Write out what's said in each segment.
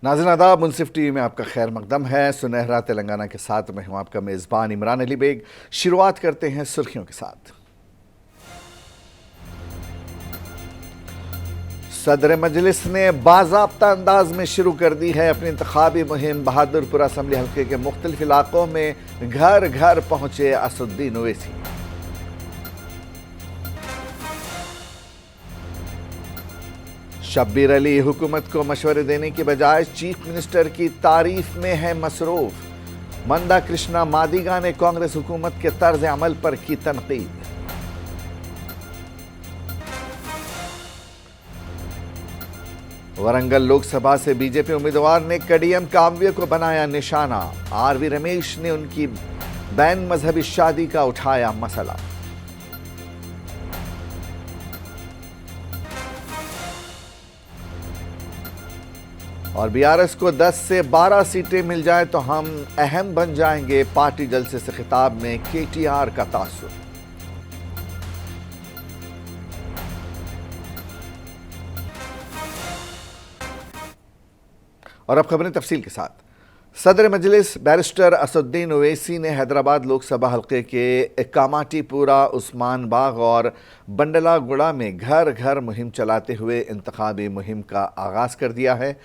नाज़रीन आदाब, मुनसिफ टीवी में आपका खैर मकदम है। सुनहरा तेलंगाना के साथ मैं हूं आपका मेज़बान इमरान अली बेग। शुरुआत करते हैं सुर्खियों के साथ। सदर मजलिस ने बाज़ाब्ता अंदाज में शुरू कर दी है अपनी इंतखाबी मुहिम। बहादुरपुर असम्बली हल्के के मुख्तलिफ इलाकों में घर घर पहुंचे असदुद्दीन ओवैसी। शब्बीर अली हुकूमत को मशवरे देने की बजाय चीफ मिनिस्टर की तारीफ में है मसरूफ। मंदा कृष्णा मादिगा ने कांग्रेस हुकूमत के तर्ज अमल पर की तनकीद। वरंगल लोकसभा से बीजेपी उम्मीदवार ने कडियम काव्य को बनाया निशाना। आरवी रमेश ने उनकी बैन मजहबी शादी का उठाया मसला। और बीआरएस को 10 से 12 सीटें मिल जाए तो हम अहम बन जाएंगे। पार्टी जलसे से खिताब में केटीआर का तासुर। और अब खबरें तफसील के साथ। सदर मजलिस बैरिस्टर असदुद्दीन ओवैसी ने हैदराबाद लोकसभा हल्के के कामाटीपुरा, उस्मान बाग और बंडलागुड़ा में घर घर मुहिम चलाते हुए इंतखाबी मुहिम का आगाज़ कर दिया है।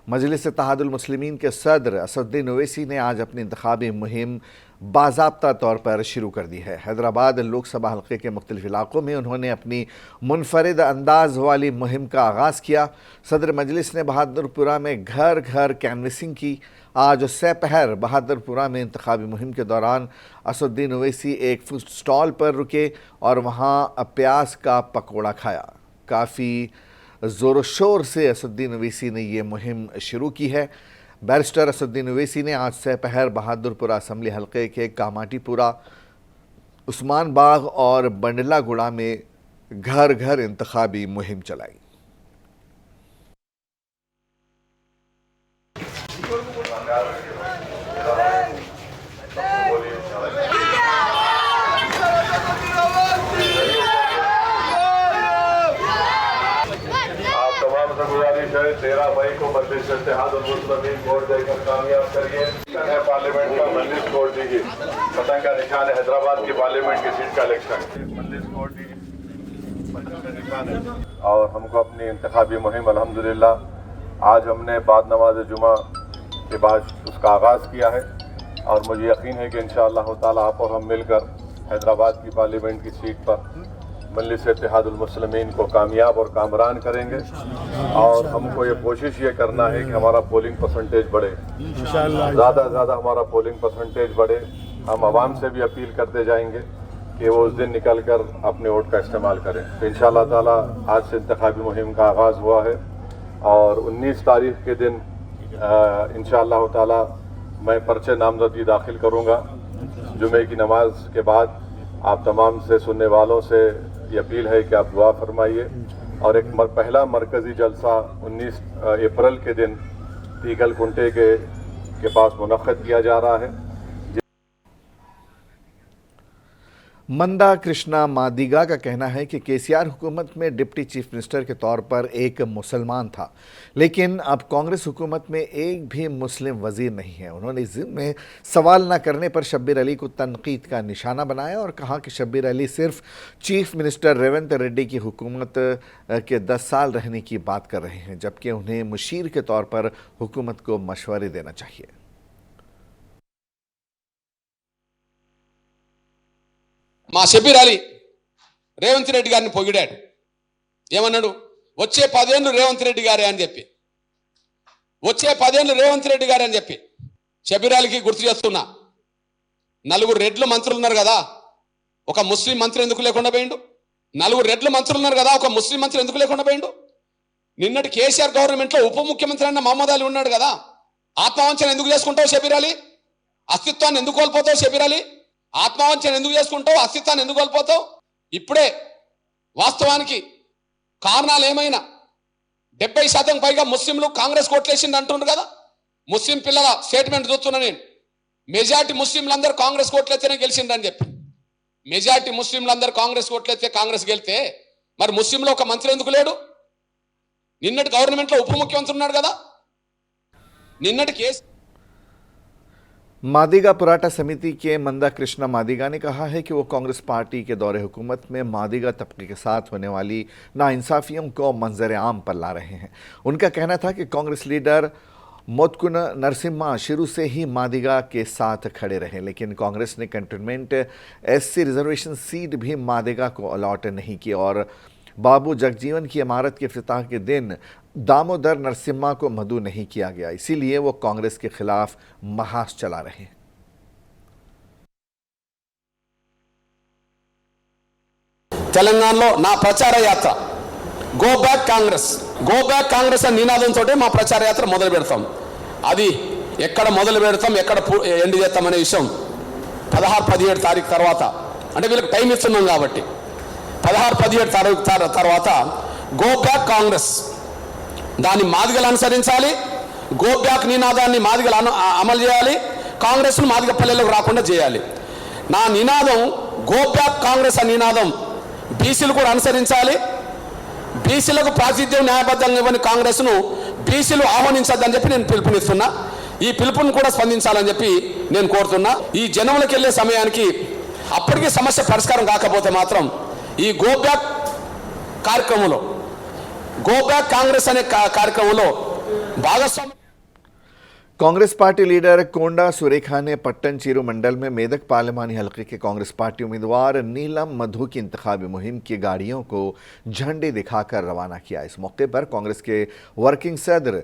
मजलिस इत्तेहादुल मुस्लिमीन के सदर असदुद्दीन ओवैसी ने आज अपनी इंतखाबी मुहिम बाज़ाब्ता तौर पर शुरू कर दी है। हैदराबाद लोकसभा हल्के के मुख्तलिफ इलाकों में उन्होंने अपनी मुनफरिद अंदाज वाली मुहिम का आगाज़ किया। सदर मजलिस ने बहादुरपुरा में घर घर कैनवसिंग की। आज सपहर बहादुरपुरा में इंतखाबी मुहिम के दौरान असदुद्दीन ओवैसी एक फूड स्टॉल पर रुके और वहाँ प्याज का पकौड़ा खाया। काफ़ी ज़ोर शोर से असदुद्दीन ओवैसी ने ये मुहिम शुरू की है। बैरिस्टर असदुद्दीन ओवैसी ने आज सपहर बहादुरपुरा असम्बली हल्के के कामाटीपुरा, उस्मान बाग और बंडलागुड़ा में घर घर इंतखाबी मुहिम चलाई। गुजारिश है 13 मई को मजलिस इत्तेहादुल मुस्लिमीन वोट देकर कामयाब करिए। पार्लियामेंट का मजलिस वोट दीजिए। पतंग का निशान है हैदराबाद की पार्लियामेंट की सीट का इलेक्शन। मजलिस वोट दीजिए, पतंग का निशान है। और हमको अपनी इंतखाबी मुहिम अल्हम्दुलिल्लाह आज हमने बाद नमाज जुमा के बाद उसका आगाज़ किया है और मुझे यकीन है कि इंशाअल्लाह ताला आप और हम मिलकर हैदराबाद की पार्लियामेंट की सीट पर मजलिस इत्तेहादुल मुस्लिमीन को कामयाब और कामरान करेंगे। और हमको ये कोशिश ये करना है कि हमारा पोलिंग परसेंटेज बढ़े, ज़्यादा से ज़्यादा हमारा पोलिंग परसेंटेज बढ़े। हम आवाम से भी अपील करते जाएंगे कि वो उस दिन निकल कर अपने वोट का इस्तेमाल करें। तो इंशाअल्लाह ताला आज से इंतखाबी मुहिम का आगाज़ हुआ है और 19 तारीख के दिन इंशाअल्लाह ताला मैं पर्चे नामजदगी दाखिल करूँगा। जुमे की नमाज के बाद आप तमाम से सुनने वालों से ये अपील है कि आप दुआ फरमाइए। और एक पहला मरकज़ी जलसा 19 अप्रैल के दिन पीगल कुंटे के पास मुनक़्क़द किया जा रहा है। मंदा कृष्णा मादिगा का कहना है कि केसीआर हुकूमत में डिप्टी चीफ मिनिस्टर के तौर पर एक मुसलमान था, लेकिन अब कांग्रेस हुकूमत में एक भी मुस्लिम वजीर नहीं है। उन्होंने इस में सवाल न करने पर शब्बीर अली को तनकीद का निशाना बनाया और कहा कि शब्बीर अली सिर्फ चीफ मिनिस्टर रेवंत रेड्डी की हुकूमत के 10 साल रहने की बात कर रहे हैं, जबकि उन्हें मुशीर के तौर पर हुकूमत को मशवरे देना चाहिए। మా షబీర్ అలీ రేవంత్ రెడ్డి గారిని పొగిడాడు. ఏమన్నాడు? వచ్చే 10 ఏళ్ళు రేవంత్ రెడ్డి గారే అని చెప్పి, వచ్చే 10 ఏళ్ళు రేవంత్ రెడ్డి గారే అని చెప్పి షబీర్ అలీకి గుర్తు చేస్తున్నా. 4 రెడ్లు మంత్రులు ఉన్నారు కదా, ఒక ముస్లిం మంత్రి ఎందుకు లేకుండా పోయిండు? 4 రెడ్లు మంత్రులు ఉన్నారు కదా, ఒక ముస్లిం మంత్రి ఎందుకు లేకుండా పోయిండు? నిన్నటి కేసీఆర్ గవర్నమెంట్ లో ఉప ముఖ్యమంత్రి అన్న మహమ్మద్ అలీ ఉన్నాడు కదా. ఆత్మవంచన ఎందుకు చేసుకుంటావు షబీర్ అలీ? అస్తిత్వాన్ని ఎందుకు కోల్పోతావు షబీర్ అలీ? ఆత్మవంచన ఎందుకు చేసుకుంటావు? అస్తిత్వాన్ని ఎందుకు కోల్పోతావు? ఇప్పుడే వాస్తవానికి కారణాలు ఏమైనా 70% పైగా ముస్లింలు కాంగ్రెస్ కోట్లేసింది అంటున్నారు కదా. ముస్లిం పిల్లల స్టేట్మెంట్ చూస్తున్నా నేను. మెజారిటీ ముస్లింలందరూ కాంగ్రెస్ కోట్లెత్తేనే గెలిచిందని చెప్పి, మెజారిటీ ముస్లింలందరూ కాంగ్రెస్ కోట్లెత్తే కాంగ్రెస్ గెలితే మరి ముస్లింలో ఒక మంత్రి ఎందుకు లేడు? నిన్నటి గవర్నమెంట్లో ఉప ముఖ్యమంత్రి ఉన్నాడు కదా. నిన్నటి కేసు मादिगा पराठा समिति के मंदा कृष्णा मादिगा ने कहा है कि वो कांग्रेस पार्टी के दौरे हुकूमत में मादिगा तबके के साथ होने वाली नाइंसाफियों को मंजर आम पर ला रहे हैं। उनका कहना था कि कांग्रेस लीडर मोत्कुन नरसिम्हा शुरू से ही मादिगा के साथ खड़े रहे, लेकिन कांग्रेस ने कंटोनमेंट एससी रिजर्वेशन सीट भी मादिगा को अलॉट नहीं की और बाबू जगजीवन की इमारत के इफ्तिताह के दिन दामोदर नरसिम्हा को मदऊ नहीं किया गया, इसीलिए वो कांग्रेस के खिलाफ महास चला रहे हैं। తెలంగాణలో నా ప్రచార యాత్ర గో బ్యాక్ కాంగ్రెస్ అనే నినాదంతో మా ప్రచార యాత్ర మొదలు పెడతాం. అది ఎక్కడ మొదలు పెడతాం, ఎక్కడ ఎండ్ చేస్తాం అనే విషయం 16-17 తారీఖు తర్వాత, అంటే వీళ్ళకి టైం ఇస్తున్నాం కాబట్టి 16-17 తారీఖు తర్వాత గో బ్యాక్ కాంగ్రెస్ దాన్ని మాదిగలు అనుసరించాలి. గో బ్యాక్ నినాదాన్ని మాదిగలు అమలు చేయాలి. కాంగ్రెస్ను మాదిగ పల్లెలకు రాకుండా చేయాలి. నా నినాదం గో బ్యాక్ కాంగ్రెస్ అనే నినాదం బీసీలు కూడా అనుసరించాలి. బీసీలకు ప్రాతినిధ్యం న్యాయబద్ధంగా ఇవ్వని కాంగ్రెస్ను బీసీలు ఆహ్వానించద్దని చెప్పి నేను పిలుపునిస్తున్నా. ఈ పిలుపుని కూడా స్పందించాలని చెప్పి నేను కోరుతున్నా. ఈ జనంలోకి వెళ్ళే సమయానికి అప్పటికీ సమస్య పరిష్కారం కాకపోతే మాత్రం ఈ గో బ్యాక్ కార్యక్రమంలో गो बैक कांग्रेस अने कार्यक्रमों भागस्वामी। कांग्रेस पार्टी लीडर कोंडा सुरेखा ने पट्टन चीरू मंडल में मेदक पार्लिमानी हलके के कांग्रेस पार्टी उम्मीदवार नीलम मधु की इंतखाबी मुहिम की गाड़ियों को झंडे दिखाकर रवाना किया। इस मौके पर कांग्रेस के वर्किंग सदर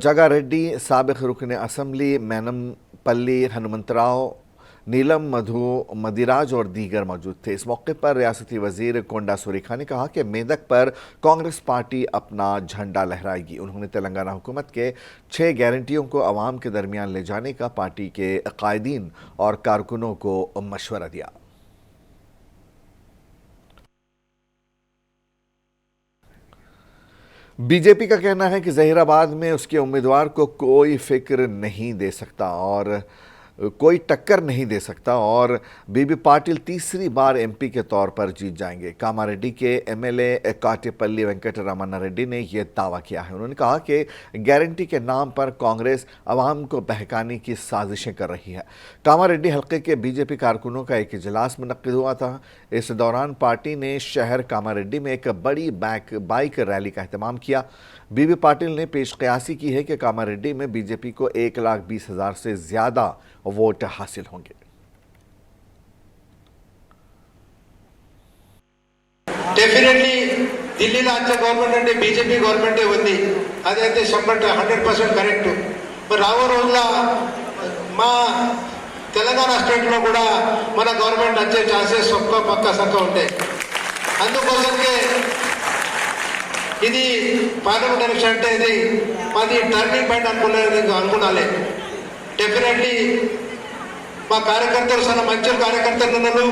जगा रेड्डी, साबिक रुकन असम्बली मैनमपल्ली हनुमंतराव, नीलम मधु मदिराज और दीगर मौजूद थे। इस मौके पर रियासती वजीर कोंडा सुरेखा ने कहा कि मेदक पर कांग्रेस पार्टी अपना झंडा लहराएगी। उन्होंने तेलंगाना हुकूमत के 6 गारंटियों को अवाम के दरमियान ले जाने का पार्टी के कायदीन और कारकुनों को मशवरा दिया। बीजेपी का कहना है कि जहीराबाद में उसके उम्मीदवार को कोई फिक्र नहीं दे सकता और कोई टक्कर नहीं दे सकता और बीबी पाटिल तीसरी बार एमपी के तौर पर जीत जाएंगे। कामारेड्डी के एमएलए काटेपल्ली वेंकट रमन्ना रेड्डी ने यह दावा किया है। उन्होंने कहा कि गारंटी के नाम पर कांग्रेस अवाम को बहकाने की साजिशें कर रही है। कामारेड्डी हल्के के बीजेपी कारकुनों का एक इजलास मुनक्किद हुआ था। इस दौरान पार्टी ने शहर कामारेड्डी में एक बड़ी बाइक रैली का एहतमाम किया। बीबी पाटिल ने पेशकयासी की है कि कामारेड्डी में बीजेपी को 1,20,000 से ज्यादा वोट हासिल होंगे। डेफिनेटली दिल्लीలో వచ్చే గవర్నమెంట్ అంటే బీజేపీ గవర్నమెంటే ఉంది. అదైతే 100% కరెక్ట్. మరి రాబో రోజుల్లో మా తెలంగాణ స్టేట్లో కూడా మన గవర్నమెంట్ వచ్చే ఛాన్సెస్ పక్కా సక్క ఉంటాయి. అందుకోసమే ఇది పార్లమెంట్ ఎలక్షన్ అంటే ఇది మాది టర్నింగ్ పాయింట్ అనుకున్నాలే. డెఫినెట్లీ మా కార్యకర్తలు చాలా మంచి కార్యకర్తలు ఉన్నారు,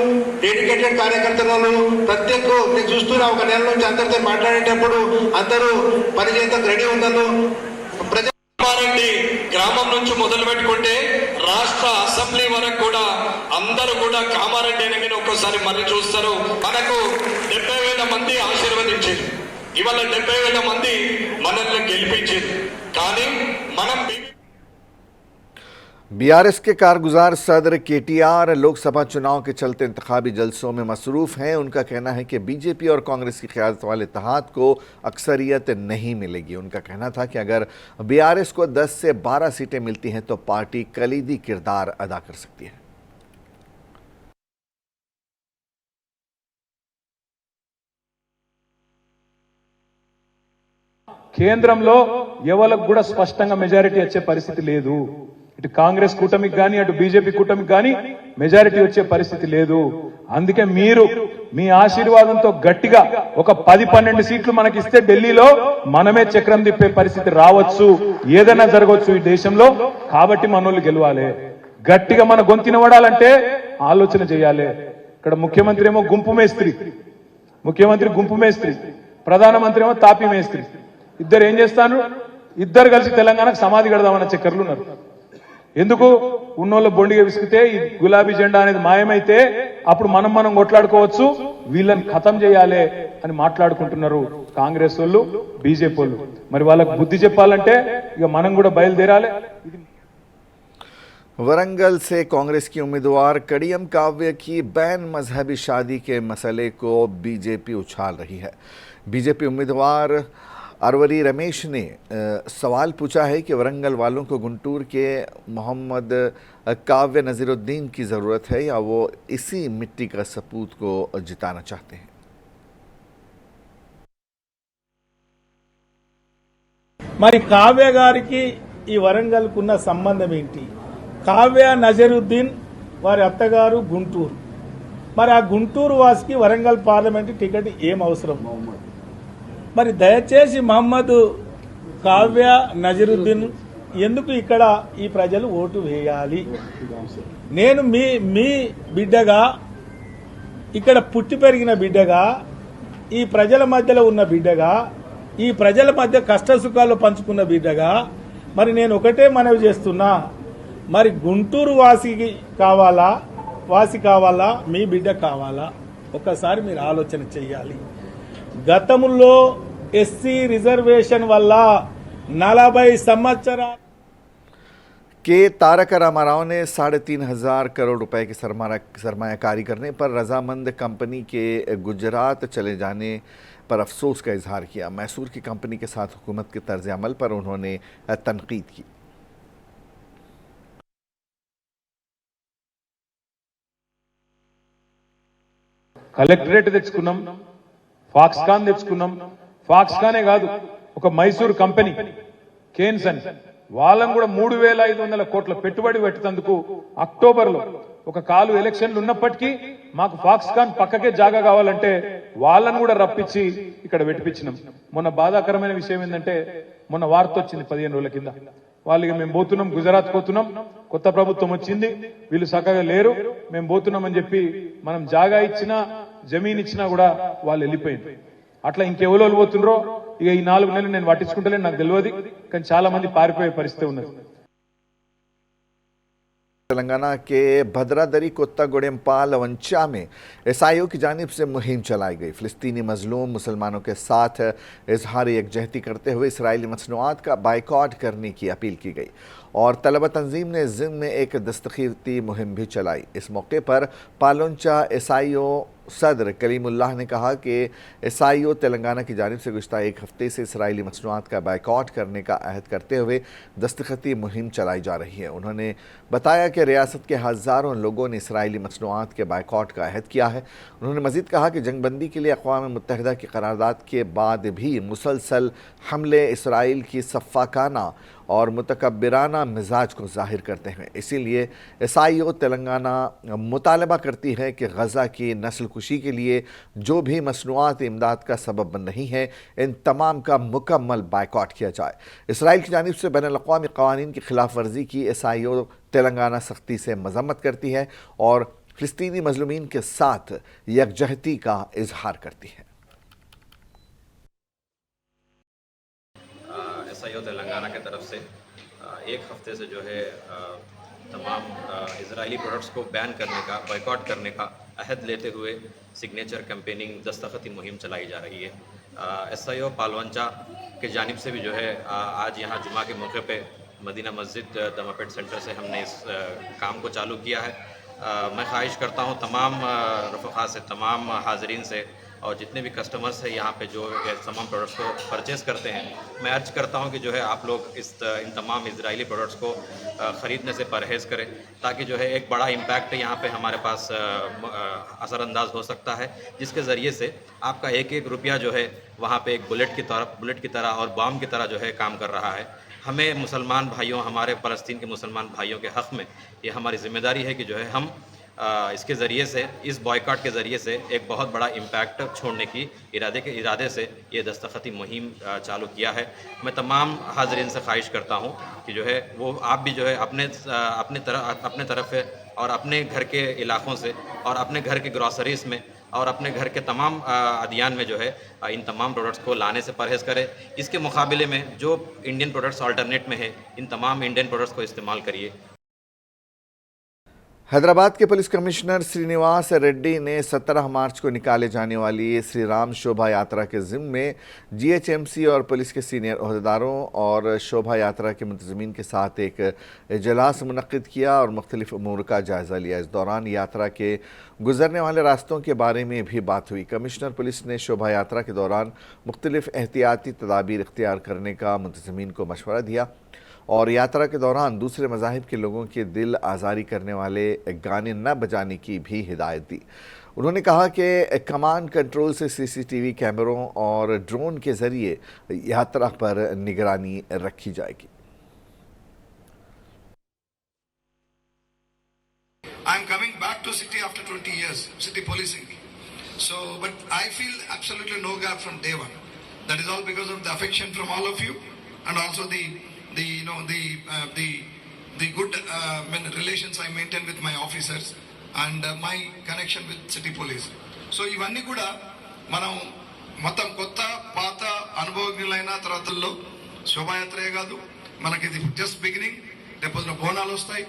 డెడికేటెడ్ కార్యకర్తలు ప్రత్యేక నేను చూస్తున్నా. ఒక నెల నుంచి అందరితో మాట్లాడేటప్పుడు అందరూ పనిచేయడానికి రెడీ ఉన్నారు. కామారెడ్డి గ్రామం నుంచి మొదలు పెట్టుకుంటే రాష్ట్ర అసెంబ్లీ వరకు కూడా అందరూ కూడా కామారెడ్డి అనగానే ఒక్కసారి మళ్ళీ చూస్తారు. మనకు 70,000 మంది ఆశీర్వదించారు. ఇవాళ 70,000 మంది మనల్ని గెలిపించారు. కానీ మనం बीआरएस के कारगुजार सदर केटीआर लोकसभा चुनाव के चलते इंतखाबी जलसों में मसरूफ हैं। उनका कहना है कि बीजेपी और कांग्रेस की क़यादत वाले इत्तेहाद को अक्सरियत नहीं मिलेगी। उनका कहना था कि अगर बीआरएस को 10 से 12 सीटें मिलती हैं तो पार्टी कलीदी किरदार अदा कर सकती है। కేంద్రంలో ఎవలకు కూడా స్పష్టంగా మెజారిటీ వచ్చే పరిస్థితి లేదు. ఇటు కాంగ్రెస్ కూటమికి గాని అటు బీజేపీ కూటమికి గాని మెజారిటీ వచ్చే పరిస్థితి లేదు. అందుకే మీరు మీ ఆశీర్వాదంతో గట్టిగా ఒక 10-12 సీట్లు మనకి ఇస్తే ఢిల్లీలో మనమే చక్రం తిప్పే పరిస్థితి రావచ్చు, ఏదైనా జరగవచ్చు ఈ దేశంలో. కాబట్టి మనోళ్ళు గెలవాలి, గట్టిగా మన గొంతిన పడాలంటే ఆలోచన చేయాలి. ఇక్కడ ముఖ్యమంత్రి ఏమో గుంపు మేస్త్రి, ప్రధానమంత్రి ఏమో తాపీ మేస్త్రి. ఇద్దరు ఏం చేస్తాను, ఇద్దరు కలిసి తెలంగాణకు సమాధి కడదామన్న చక్కర్లు ఉన్నారు. ఎందుకు ఉన్నోళ్ళ బొండిగా విసిగితే ఈ గులాబీ జెండా అనేది మాయమైతే అప్పుడు మనం కొట్లాడుకోవచ్చు, వీళ్ళని ఖతం చేయాలి అని మాట్లాడుకుంటున్నారు. కాంగ్రెస్ వాళ్ళు బీజేపీ వాళ్ళు. మరి వాళ్ళకు బుద్ధి చెప్పాలంటే ఇక మనం కూడా బయలుదేరాలి. वरंगल से कांग्रेस की उम्मीदवार कड़ियम काव्य की बैन मजहबी शादी के मसले को बीजेपी उछाल रही है। बीजेपी उम्मीदवार अरवरी रमेश ने सवाल पूछा है कि वरंगल वालों को गुंटूर के मोहम्मद काव्य नज़ीरुद्दीन की ज़रूरत है या वो इसी मिट्टी का सपूत को जिताना चाहते हैं। మరి కావ్య గారికి ఈ వరంగల్కున్న సంబంధం ఏంటి? కావ్య నజరుద్దీన్ వారి అత్తగారు గుంటూరు. మరి ఆ గుంటూరు వాసికి వరంగల్ పార్లమెంటు టికెట్ ఏం అవసరం? మరి దయచేసి మహమ్మద్ కావ్య నజరుద్దీన్ ఎందుకు ఇక్కడ ఈ ప్రజలు ఓటు వేయాలి? నేను మీ బిడ్డగా, ఇక్కడ పుట్టి పెరిగిన బిడ్డగా, ఈ ప్రజల మధ్యలో ఉన్న బిడ్డగా, ఈ ప్రజల మధ్య కష్ట సుఖాలు పంచుకున్న బిడ్డగా మరి నేను ఒకటే మనవి చేస్తున్నా, మరి గుంటూరు వాసి కావాలా మీ బిడ్డ కావాలా? ఒక్కసారి మీరు ఆలోచన చేయాలి. గతంలో ఎస్సీ రిజర్వేషన్ వల్ల 40 సంవత్సరాలు के तारक रामाराव ने 3,500 करोड़ रुपए की सरमायाकारी करने पर रजामंद कंपनी के गुजरात चले जाने पर अफसोस का इजहार किया। मैसूर की कंपनी के साथ हुकूमत के तर्ज अमल पर उन्होंने तनकीद की। కలెక్టరేట్ తెచ్చుకున్నాం, ఫాక్స్కాన్ తెచ్చుకున్నాం. ఫాక్స్కానే కాదు, ఒక మైసూర్ కంపెనీ కేన్స్ అని వాళ్ళని కూడా 3,500 కోట్ల పెట్టుబడి పెట్టేందుకు అక్టోబర్లో ఒక కాలు ఎలక్షన్లు ఉన్నప్పటికీ మాకు ఫాక్స్కాన్ పక్కకే జాగా కావాలంటే వాళ్ళని కూడా రప్పించి ఇక్కడ పెట్టిపించినాం. మొన్న బాధాకరమైన విషయం ఏంటంటే మొన్న వార్త వచ్చింది 15 రోజుల కింద, వాళ్ళకి మేము పోతున్నాం, గుజరాత్ పోతున్నాం, కొత్త ప్రభుత్వం వచ్చింది, వీళ్ళు చక్కగా లేరు, మేము పోతున్నాం అని చెప్పి మనం జాగా ఇచ్చినా జమీన్ ఇచ్చినా కూడా వాళ్ళు వెళ్ళిపోయింది. అట్లా ఇంకెవరో పోతుండ్రో ఇక ఈ 4 నెలలు నేను పట్టించుకుంటలేను, నాకు తెలియదు, కానీ చాలా మంది పారిపోయే పరిస్థితి ఉన్నది. तेलंगाना के भद्रादरी कोत्तागुडेमपाल वंचा में ईसाइयों की जानिब से मुहिम चलाई गई। फ़िलिस्तीनी मजलूम मुसलमानों के साथ इजहार यकजहती करते हुए इसराइली मसनूआत का बाइकॉट करने की अपील की गई और तलबा तंजीम ने ज़िम्न में एक दस्तखीरती मुहिम भी चलाई। इस मौके पर पालोंचा ईसाइयों सदर कलीमुल्लाह ने कहा कि ईसाइयों तेलंगाना की जानिब से गुज़श्ता एक हफ्ते से इसराइली मसनूआत का बाइकॉट करने का अहद करते हुए दस्तखती मुहिम चलाई जा रही है। उन्होंने बताया कि रियासत के हज़ारों लोगों ने इसराइली मसनूआत के बाइकॉट का अहद किया है। उन्होंने मज़ीद कहा कि जंगबंदी के लिए अक़वाम मुत्तहिदा की करारदाद के बाद भी मुसलसल हमले इसराइल की सफ़ाकाना और मुतकब्बिराना मिजाज को जाहिर करते हैं। इसीलिए ईसाइयों तेलंगाना मुतालबा करती है कि गज़ा की नस्ल कुशी के लिए जो भी मसनूआत इमदाद का सबब बन रही हैं, इन तमाम का मुकम्मल बाइकॉट किया जाए। इसराइल की जानिब से बैनुल-अक़वामी क़वानीन की खिलाफ वर्जी की ईसाइयों तेलंगाना सख्ती से मजम्मत करती है और फ़िलिस्तीनी मजलूमीन के साथ यकजहती का इजहार करती है। ईसाइयों तेलंगाना की तरफ से एक हफ्ते से जो है तमाम इजरायली प्रोडक्ट्स को बैन करने का, बॉयकॉट करने का अहद लेते हुए सिग्नेचर कैंपेनिंग दस्तखती मुहिम चलाई जा रही है। ईसाइयों पालवंचा के जानिब से भी जो है आज यहाँ जुमा के मौके पे मदीना मस्जिद दमापेट सेंटर से हमने इस काम को चालू किया है। मैं ख्वाहिश करता हूँ तमाम रफ़क़ा से, तमाम हाज़रीन से और जितने भी कस्टमर्स हैं यहाँ पे जो तमाम प्रोडक्ट्स को परचेज़ करते हैं, मैं अर्ज करता हूँ कि जो है आप लोग इन तमाम इजरायली प्रोडक्ट्स को ख़रीदने से परहेज़ करें ताकि जो है एक बड़ा इम्पैक्ट यहाँ पे हमारे पास असरअंदाज हो सकता है, जिसके ज़रिए से आपका एक एक रुपया जो है वहाँ पे एक बुलेट की तरह और बम की तरह जो है काम कर रहा है। हमें मुसलमान भाइयों, हमारे फ़लस्तीन के मुसलमान भाइयों के हक़ में ये हमारी ज़िम्मेदारी है कि जो है हम इसके ज़रिए से, इस बॉयकॉट के ज़रिए से एक बहुत बड़ा इम्पैक्ट छोड़ने की इरादे से ये दस्तखती मुहिम चालू किया है। मैं तमाम हाज़रीन से ख्वाहिश करता हूँ कि जो है वो आप भी जो है अपने तरफ से और अपने घर के इलाक़ों से और अपने घर के ग्रॉसरीज़ में और अपने घर के तमाम अदियान में जो है इन तमाम प्रोडक्ट्स को लाने से परहेज़ करें। इसके मुकाबले में जो इंडियन प्रोडक्ट्स अल्टरनेट में है, इन तमाम इंडियन प्रोडक्ट्स को इस्तेमाल करिए। हैदराबाद के पुलिस कमिश्नर श्रीनिवास रेड्डी ने 17 मार्च को निकाले जाने वाली श्री राम शोभा यात्रा के ज़िम्मे जीएचएमसी और पुलिस के सीनियर ओहदेदारों और शोभा यात्रा के मुंतज़मीन के साथ एक इजलास मुनक़्क़िद किया और मुख्तलिफ उमूर का जायज़ा लिया। इस दौरान यात्रा के गुजरने वाले रास्तों के बारे में भी बात हुई। कमिश्नर पुलिस ने शोभा यात्रा के दौरान मुख्तलिफ एहतियाती तदाबीर इख्तियार करने का मुंतज़मीन को मशवरा दिया और यात्रा के दौरान दूसरे मज़ाहिब के लोगों के दिल आज़ारी करने वाले गाने न बजाने की भी हिदायत दी। उन्होंने कहा कि कमांड कंट्रोल से सीसीटीवी कैमरों और ड्रोन के ज़रिए यात्रा पर निगरानी रखी जाएगी। I am coming back to city after 20 years, city policing. So, but I feel absolutely no gap from day one. That is all because of the affection from all of you, and also the good relations I maintain with my officers and my connection with city police. So, ఇవన్నీ కూడా మనం మొత్తం కొత్త పాత అనుభవజ్ఞులైన తరగతుల్లో శోభాయాత్రే కాదు, మనకి ఇది జస్ట్ బిగినింగ్. రేపు బోనాలు వస్తాయి.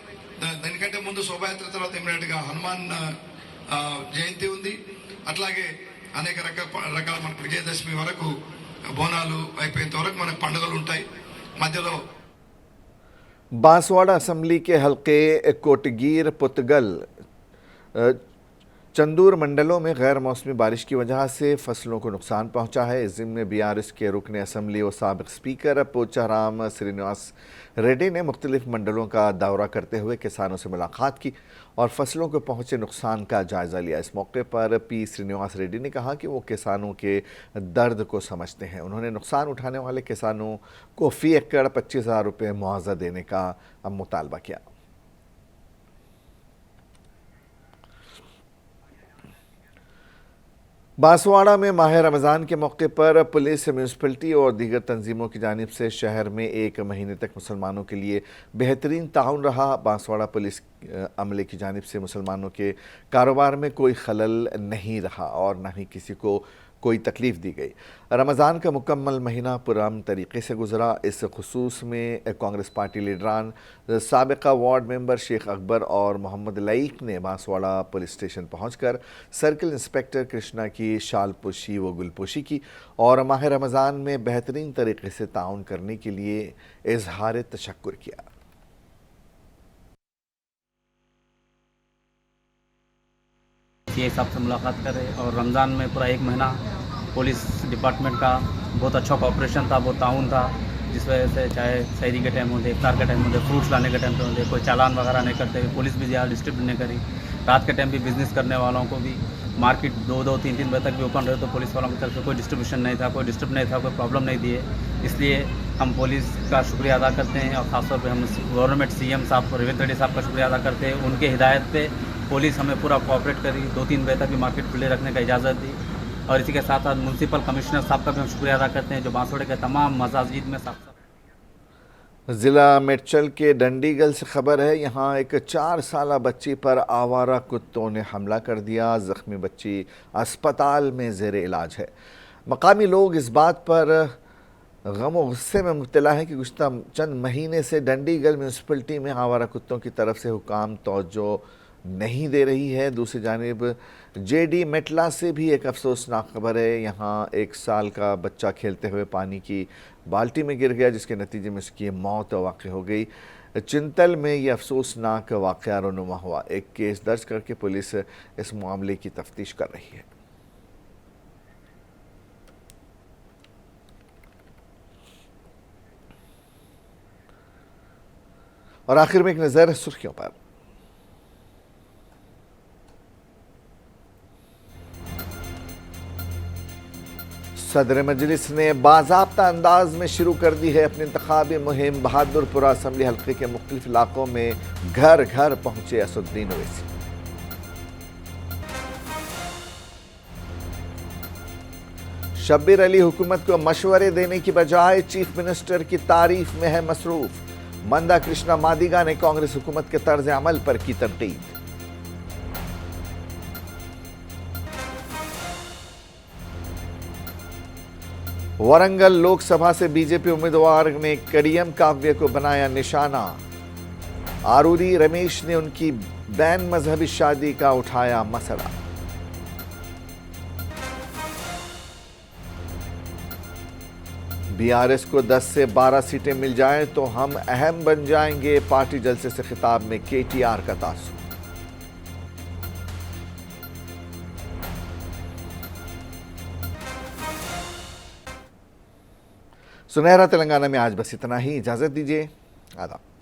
దానికంటే ముందు శోభాయాత్ర తర్వాత ఇమ్మీడియట్గా హనుమాన్ జయంతి ఉంది. అట్లాగే అనేక రకాల మనకు విజయదశమి వరకు బోనాలు అయిపోయేంత వరకు మనకు పండుగలు ఉంటాయి. మధ్యలో बांसवाड़ा असम्बली के हल्के कोटगीर पुतगल चंदूर मंडलों में गैर मौसमी बारिश की वजह से फसलों को नुकसान पहुंचा है। इस ज़िम्मे बीआरएस के रुकन असम्बली और साबिक़ स्पीकर पोचाराम श्रीनिवास रेड्डी ने मुख्तलिफ मंडलों का दौरा करते हुए किसानों से मुलाकात की और फसलों को पहुंचे नुकसान का जायज़ा लिया। इस मौके पर पी श्रीनिवास रेड्डी ने कहा कि वो किसानों के दर्द को समझते हैं। उन्होंने नुकसान उठाने वाले किसानों को फ़ी एकड़ 25,000 रुपये मुआवजा देने का मुतालबा किया। बांसवाड़ा में माह रमज़ान के मौके पर पुलिस, म्यूनसिपलिटी और दीगर तंजीमों की जानिब से शहर में एक महीने तक मुसलमानों के लिए बेहतरीन ताउन रहा। बांसवाड़ा पुलिस अमले की जानिब से मुसलमानों के कारोबार में कोई खलल नहीं रहा और न ही किसी को कोई तकलीफ़ दी गई। रमज़ान का मुकम्मल महीना पुरअमन तरीक़े से गुजरा। इस खुसूस में कांग्रेस पार्टी लीडरान, साबिक़ा वार्ड मेंबर शेख अकबर और मोहम्मद लईक ने बांसवाड़ा पुलिस स्टेशन पहुंचकर सर्किल इंस्पेक्टर कृष्णा की शाल पोशी व गुलपोशी की और माह रमज़ान में बेहतरीन तरीक़े से ताउन करने के लिए इजहार तशक्कुर किया। ये हिसाब से मुलाकात करें और रमज़ान में पूरा एक महीना पुलिस डिपार्टमेंट का बहुत अच्छा कोऑपरेशन था, बहुत ताउन था, जिस वजह से चाहे सहरी के टाइम होते, इफ्तार के टाइम होते, फ्रूट्स लाने के टाइम पे होते, कोई चालान वगैरह नहीं करते, पुलिस भी ज़्यादा डिस्टर्ब नहीं करी। रात के टाइम भी बिज़नेस करने वालों को भी मार्केट 2-2, 3-3 बजे तक भी ओपन रहे तो पुलिस वालों की तरफ से कोई डिस्ट्रीब्यूशन नहीं था, कोई डिस्टर्ब नहीं था, कोई प्रॉब्लम नहीं दिए। इसलिए हम पुलिस का शुक्रिया अदा करते हैं और ख़ासतौर पर हम गवर्नमेंट CM साहब रेवंत रेड्डी साहब का शुक्रिया अदा करते हैं। उनके हिदायत पे पुलिस हमें पूरा कोऑपरेट करी, 2-3 बजे तक भी मार्केट खुले रखने का इजाज़त दी और इसी के साथ साथ म्यूनसिपल कमिश्नर साहब का भी हम शुक्रिया अदा करते हैं जो बांसवाड़े के तमाम मसाजिद में साफ ज़िला मेडचल के डंडीगल से खबर है, यहाँ एक 4 साला बच्ची पर आवारा कुत्तों ने हमला कर दिया। ज़ख्मी बच्ची अस्पताल में ज़ेर इलाज है। मकामी लोग इस बात पर गम और गुस्से में मुब्तला हैं कि गुज़श्ता चंद महीने से डंडीगल म्यूनसिपलिटी में आवारा कुत्तों की तरफ से हुकाम तवज्जो नहीं दे रही है। दूसरी जानिब JD मेटला से भी एक अफसोसनाक खबर है। यहाँ 1 साल का बच्चा खेलते हुए पानी की बाल्टी में गिर गया, जिसके नतीजे में उसकी मौत वाक़ हो गई। चिंतल में ये अफसोसनाक वाक़या रोनुमा हुआ। एक केस दर्ज करके पुलिस इस मामले की तफ्तीश कर रही है। और आखिर में एक नज़र सुर्खियों पर। सदर मजलिस ने बाज़ाब्ता अंदाज में शुरू कर दी है अपनी इंतखाबी मुहिम। बहादुरपुरा असम्बली हल्के के मुख्तलिफ इलाकों में घर घर पहुंचे असदुद्दीन ओवैसी। शब्बीर अली हुकूमत को मशवरे देने की बजाय चीफ मिनिस्टर की तारीफ में है मसरूफ। मंदा कृष्णा मादिगा ने कांग्रेस हुकूमत के तर्ज अमल पर की तनकीद। वरंगल लोकसभा से बीजेपी उम्मीदवार ने कड़ियम काव्य को बनाया निशाना। आरूरी रमेश ने उनकी बैन मजहबी शादी का उठाया मसला। बीआरएस को 10 से 12 सीटें मिल जाएं तो हम अहम बन जाएंगे, पार्टी जलसे से खिताब में केटीआर का तासुर। सुनहरा तेलंगाना में आज बस इतना ही। इजाजत दीजिए। आदाब।